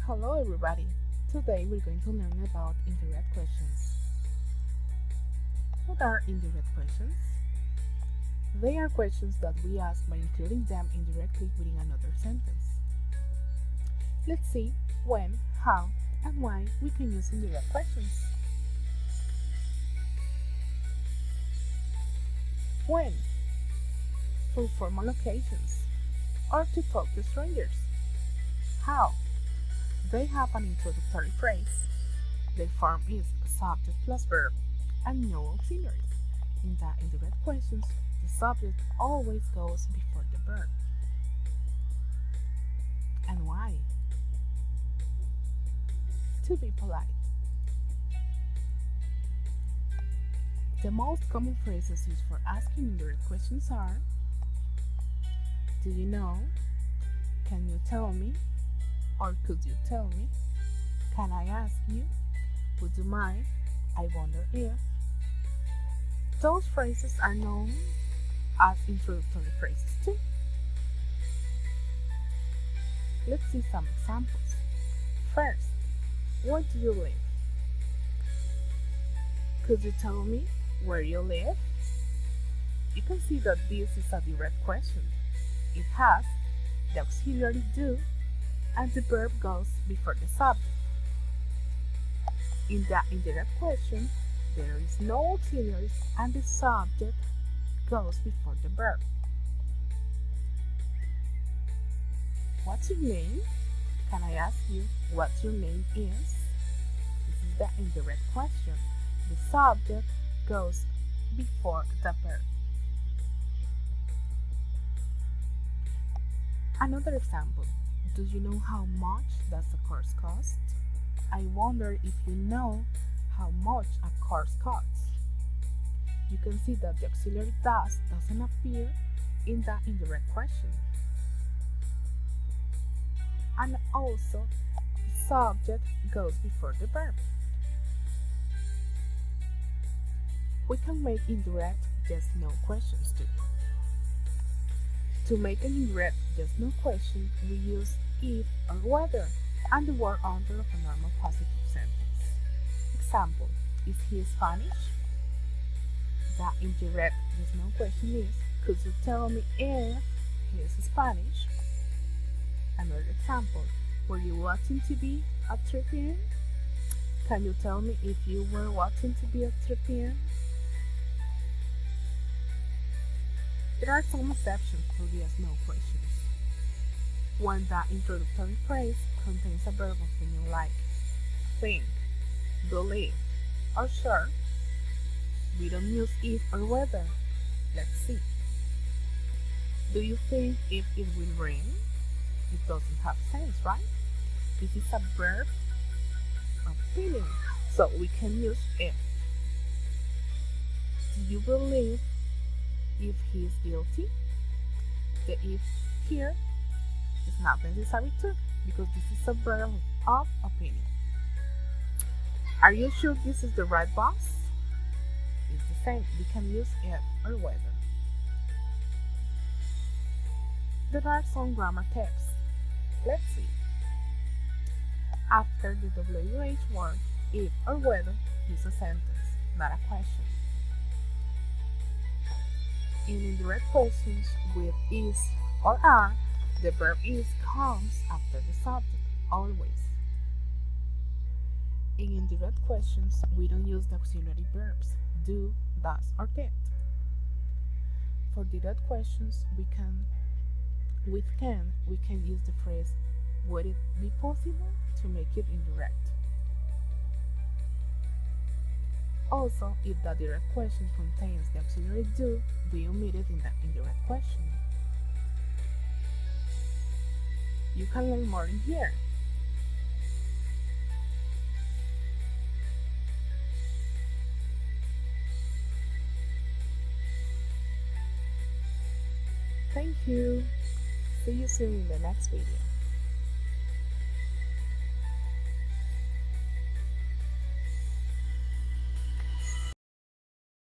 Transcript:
Hello everybody! Today we're going to learn about indirect questions. What are indirect questions? They are questions that we ask by including them indirectly within another sentence. Let's see when, how, and why we can use indirect questions. When? For formal occasions or to talk to strangers. How? They have an introductory phrase. Their form is subject plus verb and no auxiliaries. In the indirect questions, the subject always goes before the verb. And why? To be polite. The most common phrases used for asking indirect questions are: do you know? Can you tell me? Or could you tell me? Can I ask you? Would you mind? I wonder if. Those phrases are known as introductory phrases too. Let's see some examples. First, where do you live? Could you tell me where you live? You can see that this is a direct question. It has the auxiliary do and the verb goes before the subject. In the indirect question, there is no auxiliaries and the subject goes before the verb. What's your name? Can I ask you what your name is? This is the indirect question. The subject goes before the verb. Another example. Do you know how much does a course cost? I wonder if you know how much a course costs. You can see that the auxiliary does doesn't appear in the indirect question. And also, the subject goes before the verb. We can make indirect yes/no questions too. To make an indirect yes/no question, we use if or whether and the word under of a normal positive sentence. Example, is he Spanish? The indirect yes/no question is, could you tell me if he is Spanish? Another example, were you watching TV at 3 p.m.? Can you tell me if you were watching TV at 3 p.m.? There are some exceptions for yes/no questions. When the introductory phrase contains a verb of meaning like think, believe, or sure, we don't use if or whether. Let's see. Do you think if it will rain? It doesn't have sense, right? This is a verb of feeling, so we can use if. Do you believe if he is guilty? The if here is not necessary too, because this is a verb of opinion. Are you sure this is the right bus? It's the same. We can use if or whether. There are some grammar tips. Let's see. After the WH word, if or whether, use a sentence, not a question. In indirect questions with is or are, the verb is comes after the subject, always. In indirect questions, we don't use the auxiliary verbs do, does, or did. For direct questions, we can use the phrase would it be possible to make it indirect. Also, if the direct question contains the auxiliary do, we omit it in the indirect question. You can learn more in here. Thank you. See you soon in the next video.